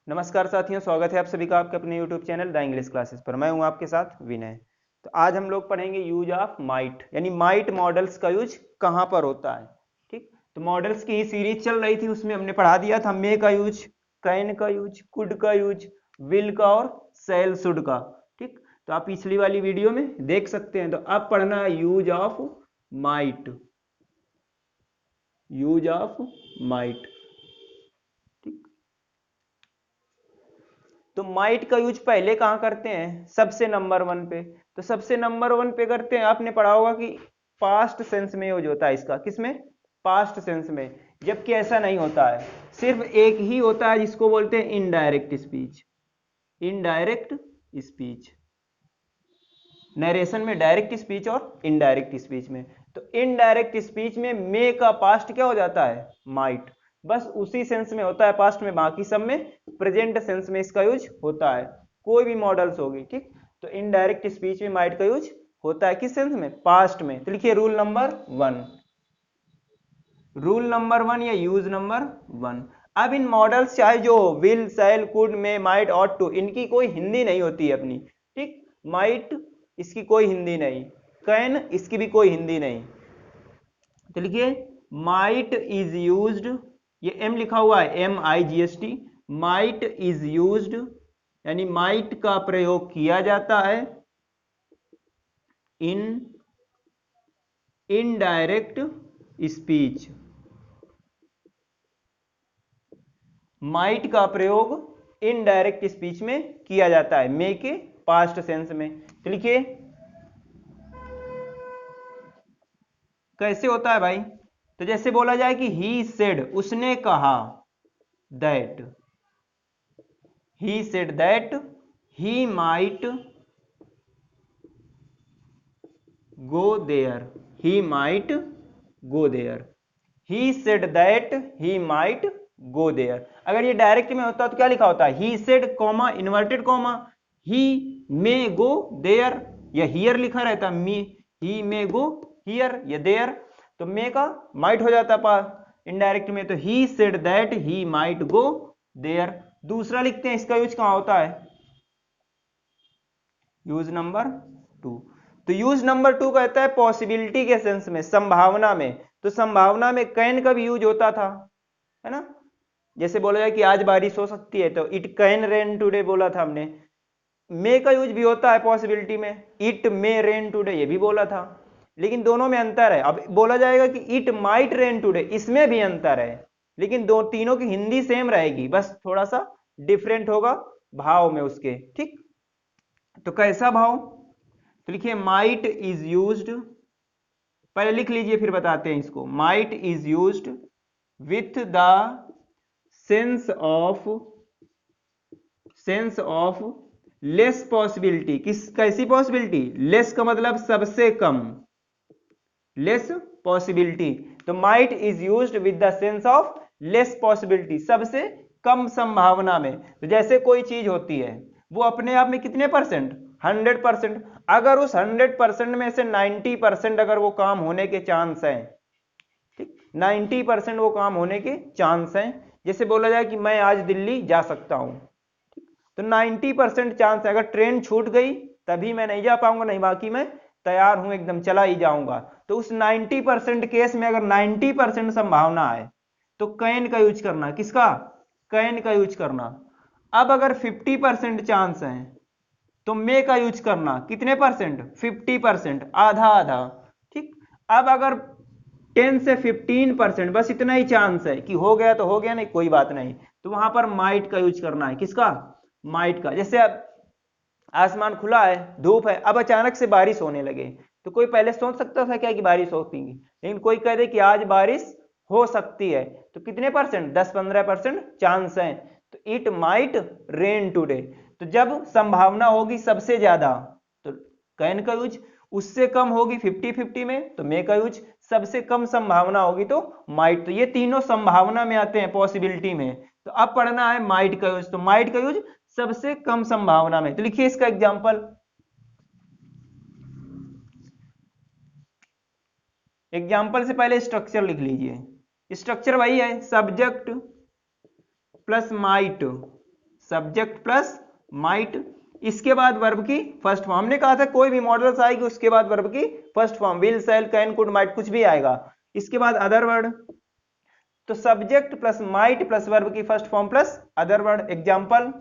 नमस्कार साथियों, स्वागत है आप सभी का आपके अपने YouTube channel the English classes पर। मैं हूं आपके साथ विनय। तो आज हम लोग पढ़ेंगे यूज ऑफ माइट, यानी माइट मॉडल्स का यूज कहां पर होता है। ठीक, तो मॉडल्स की ही सीरीज चल रही थी, उसमें हमने पढ़ा दिया था मे का यूज, कैन का यूज, कुड का यूज, विल का और शैल शुड का। ठीक, तो आप पिछली वाली वीडियो में देख सकते हैं। तो अब पढ़ना है use of might, use of might. तो माइट का यूज पहले कहाँ करते हैं? सबसे नंबर वन पे। तो सबसे नंबर वन पे करते हैं, आपने पढ़ा होगा कि पास्ट सेंस में यूज होता है इसका। किसमें? पास्ट सेंस में। जबकि ऐसा नहीं होता है, सिर्फ एक ही होता है जिसको बोलते हैं indirect speech. Indirect speech, narration में डायरेक्ट स्पीच और इनडायरेक्ट स्पीच में। तो इनडायरेक्ट स्पीच में मे का पास्ट क्या हो जाता है? माइट। बस उसी सेंस में होता है पास्ट में, बाकी सब में प्रेजेंट सेंस में इसका यूज होता है। कोई भी मॉडल्स होगी। ठीक, तो इनडायरेक्ट स्पीच में माइट का यूज होता है किस सेंस में? पास्ट में। तो लिखिए rule number one, rule number one या यूज नंबर वन। अब इन मॉडल्स चाहे जो will, shall, could, may, might, ought to, इनकी कोई हिंदी नहीं होती है अपनी। ठीक, माइट इसकी कोई हिंदी नहीं, कैन इसकी भी कोई हिंदी नहीं। तो लिखिए माइट इज यूज्ड, ये एम लिखा हुआ है, MIGHT। माइट इज यूज्ड यानी माइट का प्रयोग किया जाता है इन इनडायरेक्ट स्पीच। माइट का प्रयोग इनडायरेक्ट स्पीच में किया जाता है मे के पास्ट सेंस में। तो लिखिए कैसे होता है भाई। तो जैसे बोला जाए कि ही सेड, उसने कहा, that, he said that he might go there, he might go there. He said that he might go there. अगर ये डायरेक्ट में होता तो क्या लिखा होता? He said comma inverted comma he may go there, या हियर लिखा रहता मी, ही मे गो हियर या देयर। तो मे का माइट हो जाता पास इनडायरेक्ट में। तो he said that he might go there. दूसरा लिखते हैं, इसका यूज कहां होता है? Use number two. तो यूज नंबर टू कहता है पॉसिबिलिटी के सेंस में, संभावना में। तो संभावना में कैन का भी यूज होता था, है ना। जैसे बोला जाए कि आज बारिश हो सकती है, तो इट कैन रेन टुडे बोला था हमने। मे का यूज भी होता है पॉसिबिलिटी में, इट मे रेन टुडे ये भी बोला था। लेकिन दोनों में अंतर है। अब बोला जाएगा कि इट माइट रेन टुडे, इसमें भी अंतर है। लेकिन दो तीनों की हिंदी सेम रहेगी, बस थोड़ा सा डिफरेंट होगा भाव में उसके। ठीक, तो कैसा भाव? तो लिखिए माइट इज यूज्ड, पहले लिख लीजिए फिर बताते हैं इसको। Might is used with the sense of less possibility. किस कैसी पॉसिबिलिटी? लेस का मतलब सबसे कम, लेस पॉसिबिलिटी। तो might is used with the sense of less possibility, सबसे कम संभावना में। तो जैसे कोई चीज होती है, वो अपने आप में कितने परसेंट? 100%। अगर उस 100% में से 90% अगर वो काम होने के चांस हैं, ठीक, 90% वो काम होने के चांस हैं। जैसे बोला जाए कि मैं आज दिल्ली जा सकता हूं, तो 90% चांस है। अगर ट्रेन छूट गई तभी मैं नहीं जा पाऊंगा, नहीं बाकी मैं तैयार हूं, एकदम चला ही जाऊंगा। तो उस 90% केस में अगर 90% संभावना है तो कैन का यूज करना। किसका? कैन का यूज करना। अब अगर 50% चांस है तो मे का यूज करना। कितने परसेंट? 50%, आधा आधा। ठीक, अब अगर 10 से 15%, बस इतना ही चांस है कि हो गया तो हो गया, नहीं कोई बात नहीं, तो वहां पर माइट का यूज करना है। किसका? माइट का। जैसे अब आसमान खुला है, धूप है, अब अचानक से बारिश होने लगे, तो कोई पहले सोच सकता था क्या कि बारिश होगी? लेकिन कोई कह दे कि आज बारिश हो सकती है, तो कितने परसेंट? 10-15% चांस है। तो इट माइट रेन टुडे। तो जब संभावना होगी सबसे ज्यादा तो कैन का यूज, उससे कम होगी 50-50 में तो मे का यूज, सबसे कम संभावना होगी तो माइट। तो ये तीनों संभावना में आते हैं, पॉसिबिलिटी में। तो अब पढ़ना है माइट का यूज। तो माइट का यूज सबसे कम संभावना में। तो लिखिए इसका एग्जांपल। एग्जांपल से पहले स्ट्रक्चर लिख लीजिए। स्ट्रक्चर वही है, subject plus might, subject plus might, इसके बाद वर्ब की फर्स्ट फॉर्म। हमने कहा था कोई भी मॉडल्स आएगी उसके बाद वर्ब की first form, will, shall, can, could, might, कुछ भी आएगा। इसके बाद अदर वर्ड, तो subject plus might plus verb की first form plus other word. Example,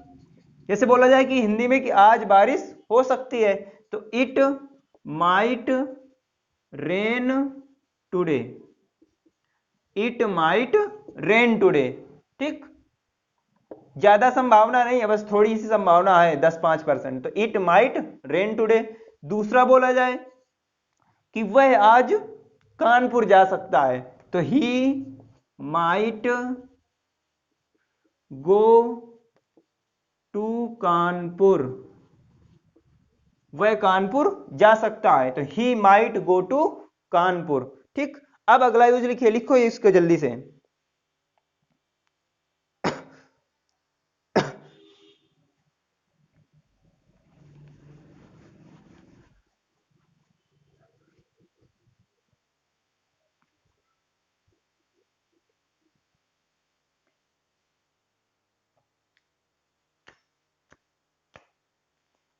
जैसे बोला जाए कि हिंदी में कि आज बारिश हो सकती है, तो it might rain today, it might rain today. ठीक, ज्यादा संभावना नहीं है, बस थोड़ी सी संभावना है, 10-5%, तो इट माइट रेन टुडे। दूसरा बोला जाए कि वह आज कानपुर जा सकता है, तो he might go to Kanpur, वह कानपुर जा सकता है, तो he might go to Kanpur. ठीक, अब अगला यूज लिखिए, लिखो इसको जल्दी से।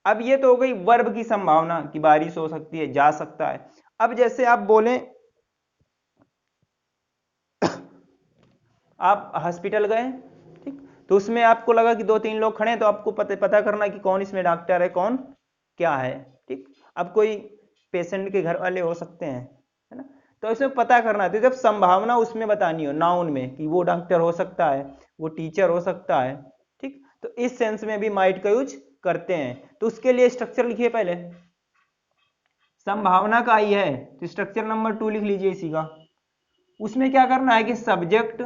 अब ये तो हो गई वर्ब की संभावना कि बारिश हो सकती है, जा सकता है। अब जैसे आप बोलें आप हॉस्पिटल गए, ठीक, तो उसमें आपको लगा कि 2-3 लोग खड़े हैं, तो आपको पता करना कि कौन इसमें डॉक्टर है, कौन क्या है। ठीक, अब कोई पेशेंट के घर वाले हो सकते हैं, है ना, तो इसमें पता करना है। तो जब संभावना उसमें बतानी हो नाउन में कि वो डॉक्टर हो सकता है, वो टीचर हो सकता है, ठीक, तो इस सेंस में भी माइट का यूज करते हैं। तो उसके लिए स्ट्रक्चर लिखिए, पहले संभावना का आई है तो स्ट्रक्चर नंबर 2 लिख लीजिए इसी का। उसमें क्या करना है कि सब्जेक्ट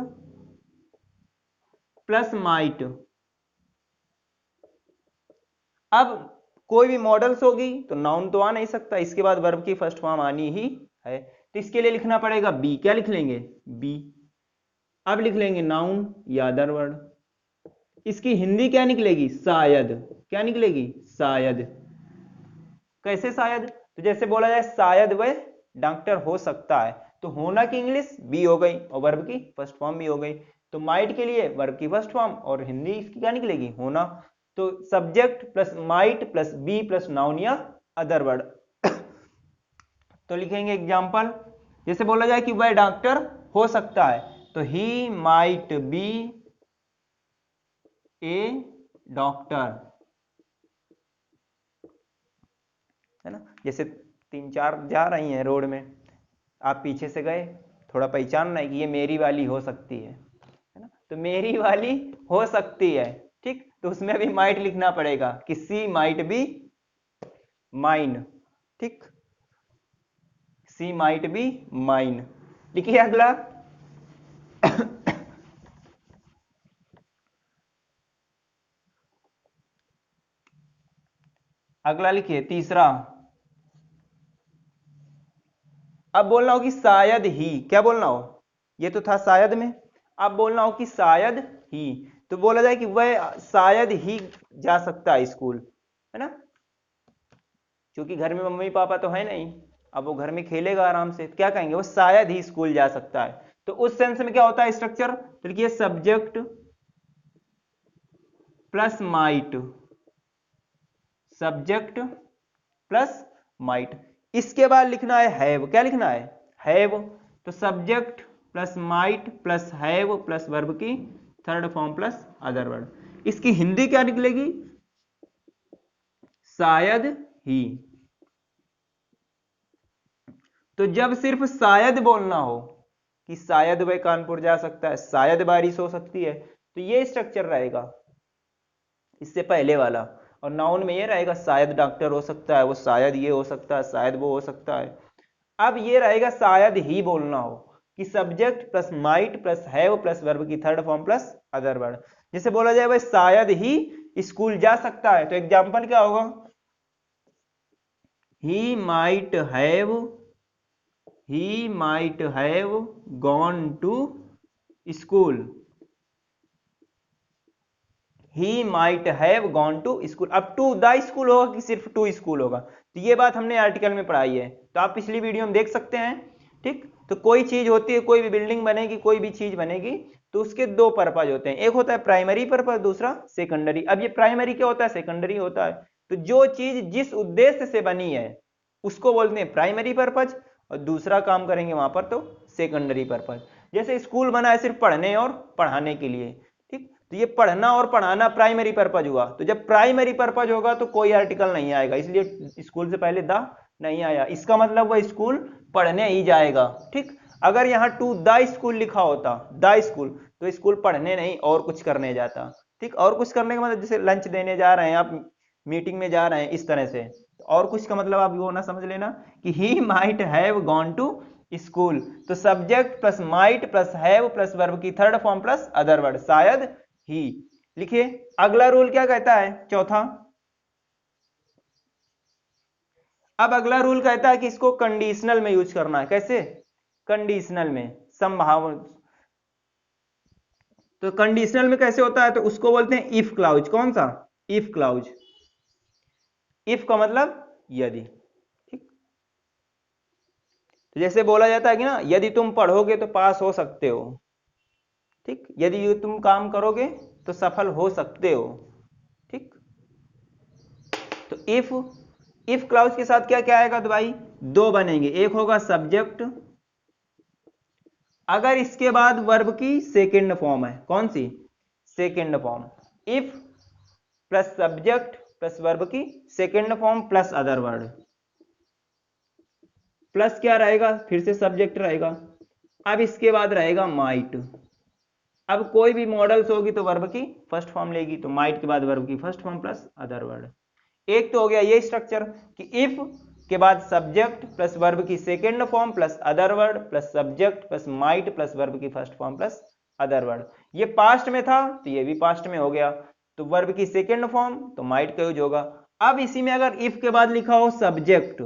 प्लस माइट, अब कोई भी मॉडल्स होगी तो नाउन तो आ नहीं सकता, इसके बाद वर्ब की फर्स्ट फॉर्म आनी ही है, तो इसके लिए लिखना पड़ेगा बी। क्या लिख लेंगे, बी। अब लिख लेंगे नाउन या अदर वर्ड, इसकी हिंदी क्या निकलेगी, शायद। क्या निकलेगी, शायद। कैसे शायद, तो जैसे बोला जाए शायद वह डॉक्टर हो सकता है, तो होना की इंग्लिश बी हो गई और वर्ब की फर्स्ट फॉर्म भी हो गई। तो माइट के लिए वर्ब की फर्स्ट फॉर्म और हिंदी इसकी क्या निकलेगी, होना। तो subject plus might plus be plus noun या अदर वर्ड। तो लिखेंगे एग्जाम्पल, जैसे बोला जाए कि वह डॉक्टर हो सकता है, तो he might be A doctor, है ना। जैसे 3-4 जा रही हैं रोड में, आप पीछे से गए, थोड़ा पहचानना है कि ये मेरी वाली हो सकती है ना, तो मेरी वाली हो सकती है, ठीक, तो उसमें भी माइट लिखना पड़ेगा कि सी माइट बी माइन, ठीक, सी माइट बी माइन। लिखिए अगला। अगला लिखिए तीसरा। अब बोलना हो कि शायद ही, क्या बोलना हो, ये तो था शायद में, अब बोलना हो कि शायद ही, तो बोला जाए कि वह शायद ही जा सकता है स्कूल, है ना, क्योंकि घर में मम्मी पापा तो है नहीं, अब वो घर में खेलेगा आराम से, तो क्या कहेंगे, वो शायद ही स्कूल जा सकता है। तो उस सेंस में क्या होता है स्ट्रक्चर, तो लिखिए subject plus might, subject plus might, इसके बाद लिखना है हैव। क्या लिखना है, हैव। तो subject plus might plus have plus verb की third form plus other word. इसकी हिंदी क्या निकलेगी, शायद ही। तो जब सिर्फ शायद बोलना हो कि शायद वह कानपुर जा सकता है, शायद बारिश हो सकती है, तो ये स्ट्रक्चर रहेगा इससे पहले वाला। और नाउन में ये रहेगा शायद डॉक्टर हो सकता है, वो शायद ये हो सकता है, शायद वो हो सकता है। अब ये रहेगा शायद ही बोलना हो कि subject plus might plus have plus verb की third form plus other word. जैसे बोला जाए वह शायद ही स्कूल जा सकता है, तो एग्जाम्पल क्या होगा, he might have gone to school, he might have gone to school. अब टू द स्कूल होगा कि सिर्फ टू स्कूल होगा, तो ये बात हमने आर्टिकल में पढ़ाई है, तो आप पिछली वीडियो में देख सकते हैं, ठीक। तो कोई चीज होती है, कोई भी बिल्डिंग बनेगी, कोई भी चीज बनेगी, तो उसके दो पर्पज होते हैं, एक होता है प्राइमरी पर्पज, दूसरा सेकेंडरी। अब ये प्राइमरी क्या होता है, सेकेंडरी होता है। तो जो चीज जिस उद्देश्य से बनी है उसको बोलते हैं प्राइमरी पर्पज, और दूसरा काम करेंगे वहां पर तो सेकेंडरी पर्पज। जैसे स्कूल बना है सिर्फ पढ़ने और पढ़ाने के लिए, ठीक, तो ये पढ़ना और पढ़ाना प्राइमरी पर्पज हुआ। तो जब प्राइमरी पर्पज होगा तो कोई आर्टिकल नहीं आएगा, इसलिए स्कूल से पहले द नहीं आया, इसका मतलब वह स्कूल पढ़ने ही जाएगा। ठीक, अगर यहाँ टू द स्कूल लिखा होता, द स्कूल, तो स्कूल पढ़ने नहीं और कुछ करने जाता। ठीक, और कुछ करने का मतलब जैसे लंच देने जा रहे हैं आप, मीटिंग में जा रहे हैं, इस तरह से। और कुछ का मतलब आप वो ना समझ लेना कि he might have gone to school. तो subject plus might plus have plus verb की third form plus other word, शायद ही। लिखिए अगला रूल क्या कहता है, चौथा। अब अगला रूल कहता है कि इसको कंडीशनल में यूज करना है। कैसे, कंडीशनल में, संभावना। तो कंडीशनल में कैसे होता है, तो उसको बोलते हैं इफ क्लाउज। कौन सा, इफ क्लाउज। इफ का मतलब यदि। ठीक, तो जैसे बोला जाता है कि ना, यदि तुम पढ़ोगे तो पास हो सकते हो। ठीक, यदि तुम काम करोगे तो सफल हो सकते हो। ठीक, तो इफ क्लाउज के साथ क्या क्या आएगा, तो भाई दो बनेंगे, एक होगा सब्जेक्ट, अगर इसके बाद वर्ब की सेकंड फॉर्म है। कौन सी, second form. If plus subject plus verb की second form plus other word, plus क्या रहेगा, फिर से सब्जेक्ट रहेगा। अब इसके बाद रहेगा माइट। अब कोई भी मॉडल्स होगी तो वर्ब की फर्स्ट फॉर्म लेगी, तो माइट के बाद वर्ब की first form plus other word. एक तो हो गया ये स्ट्रक्चर कि इफ के बाद सब्जेक्ट प्लस वर्ब की second form plus other word plus subject plus might plus verb की first form plus other word. ये पास्ट में था तो ये भी पास्ट में हो गया, तो वर्ब की सेकेंड फॉर्म तो माइट का यूज होगा। अब इसी में अगर इफ के बाद लिखा हो सब्जेक्ट,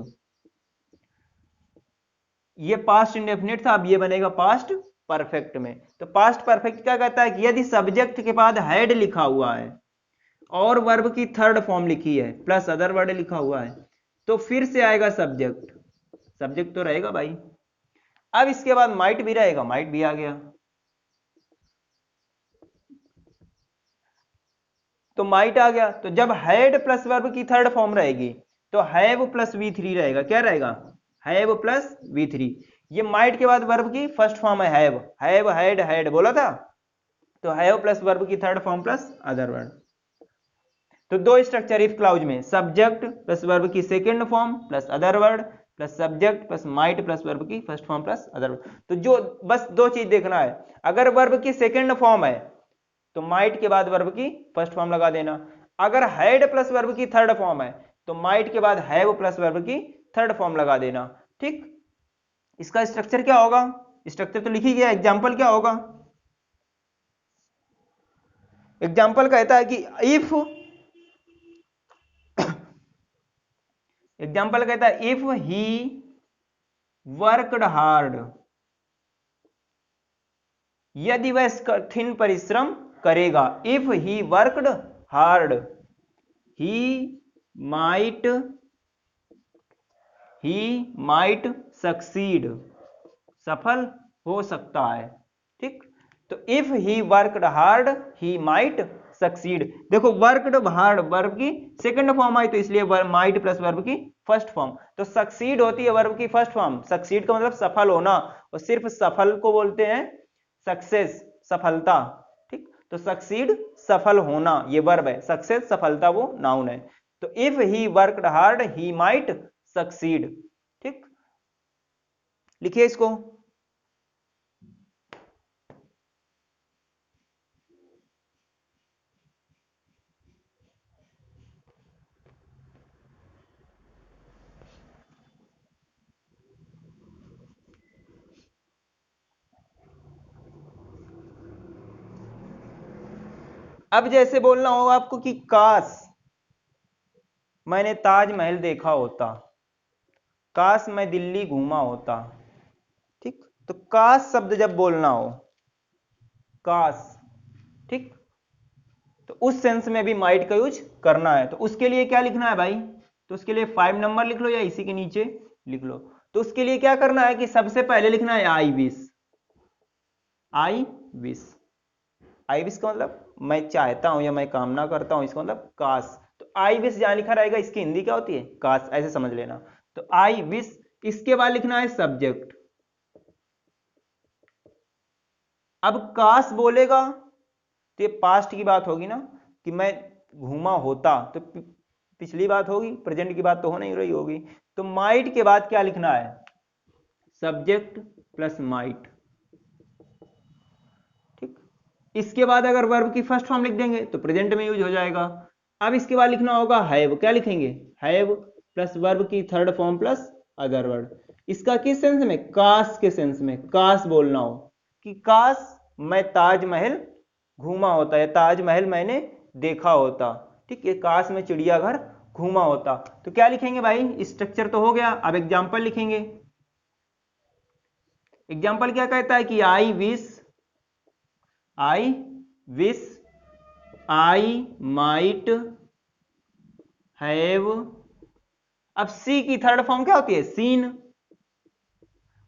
ये पास्ट इंडेफिनिट था, अब ये बनेगा पास्ट परफेक्ट में। तो पास्ट परफेक्ट क्या कहता है कि यदि सब्जेक्ट के बाद हैड लिखा हुआ है और वर्ब की थर्ड फॉर्म लिखी है प्लस अदर वर्ड लिखा हुआ है, तो फिर से आएगा सब्जेक्ट, सब्जेक्ट तो रहेगा भाई। अब इसके बाद माइट भी रहेगा, माइट भी आ गया, तो माइट आ गया। तो जब हैड प्लस वर्ब की थर्ड फॉर्म रहेगी तो हैव प्लस V3 रहेगा। क्या रहेगा, हैव प्लस V3। ये माइट के बाद वर्ब की फर्स्ट फॉर्म है हैव, हैव हैड हैड बोला था, तो हैव प्लस वर्ब की third form plus other word. तो दो स्ट्रक्चर इफ क्लाउज में, सब्जेक्ट प्लस वर्ब की second form plus other word plus subject plus might plus verb की first form plus other word. तो जो बस दो चीज देखना है, अगर वर्ब की सेकंड फॉर्म है तो माइट के बाद वर्ब की फर्स्ट फॉर्म लगा देना, अगर हैड प्लस वर्ब की थर्ड फॉर्म है तो माइट के बाद हैव प्लस वर्ब की थर्ड फॉर्म लगा देना। ठीक, इसका स्ट्रक्चर क्या होगा, स्ट्रक्चर तो लिख ही गया, एग्जाम्पल क्या होगा। एग्जाम्पल कहता है कि इफ, एग्जाम्पल कहता है इफ ही वर्कड हार्ड, यदि वह कठिन परिश्रम करेगा। If he worked hard he might succeed, सफल हो सकता है। ठीक, तो if he worked hard he might succeed. देखो वर्कड हार्ड वर्ब की सेकंड फॉर्म आई तो इसलिए माइट प्लस वर्ब की फर्स्ट फॉर्म, तो सक्सीड होती है वर्ब की फर्स्ट फॉर्म। सक्सीड का मतलब सफल होना, और सिर्फ सफल को बोलते हैं सक्सेस, सफलता। ठीक, तो सक्सीड सफल होना ये वर्ब है, सक्सेस सफलता वो नाउन है। तो if he worked hard he might succeed. ठीक, लिखिए इसको। अब जैसे बोलना हो आपको कि काश मैंने ताजमहल देखा होता, काश मैं दिल्ली घूमा होता। ठीक, तो काश शब्द जब बोलना हो, काश, ठीक, तो उस सेंस में भी माइट का यूज करना है। तो उसके लिए क्या लिखना है भाई, तो उसके लिए 5 नंबर लिख लो या इसी के नीचे लिख लो। तो उसके लिए क्या करना है कि सबसे पहले लिखना है I wish, I wish. I wish का मतलब मैं चाहता हूं या मैं कामना करता हूं, इसका मतलब काश। तो आई विश जहां लिखा रहेगा इसकी हिंदी क्या होती है, काश, ऐसे समझ लेना। तो आई विश, इसके बाद लिखना है सब्जेक्ट। अब काश बोलेगा तो ये पास्ट की बात होगी ना, कि मैं घूमा होता, तो पिछली बात होगी, प्रेजेंट की बात तो हो नहीं रही होगी। तो माइट के बाद क्या लिखना है, सब्जेक्ट प्लस माइट। ठीक, इसके बाद अगर वर्ब की फर्स्ट फॉर्म लिख देंगे तो प्रेजेंट में यूज हो जाएगा। अब इसके बाद लिखना होगा हैव, क्या लिखेंगे, हैव प्लस वर्ब की third form plus other word. इसका किस सेंस में, काश के सेंस में, काश बोलना हो कि काश मैं ताजमहल घूमा होता, या ताजमहल मैंने देखा होता। ठीक है, काश में चिड़ियाघर घूमा होता। तो क्या लिखेंगे भाई, स्ट्रक्चर तो हो गया। अब एग्जाम्पल लिखेंगे। एग्जाम्पल क्या कहता है कि I wish I might have. अब सी की थर्ड फॉर्म क्या होती है, seen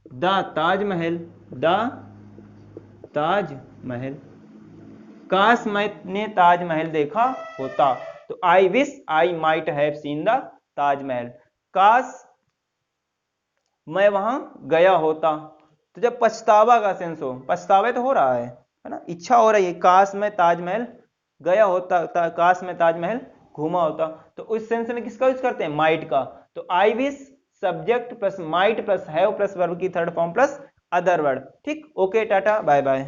the Taj Mahal, the Taj Mahal. काश मैंने ताजमहल देखा होता। तो I wish I might have seen the Taj Mahal, काश मैं वहां गया होता। तो जब पछतावा का सेंस हो, पछतावे तो हो रहा है ना, इच्छा हो रही है, काश मैं ताजमहल गया होता, काश मैं ताजमहल घूमा होता, तो उस सेंस में किसका यूज करते हैं, माइट का। तो I wish subject plus might plus have plus verb की third form plus other word. ठीक, ओके, टाटा बाय बाय।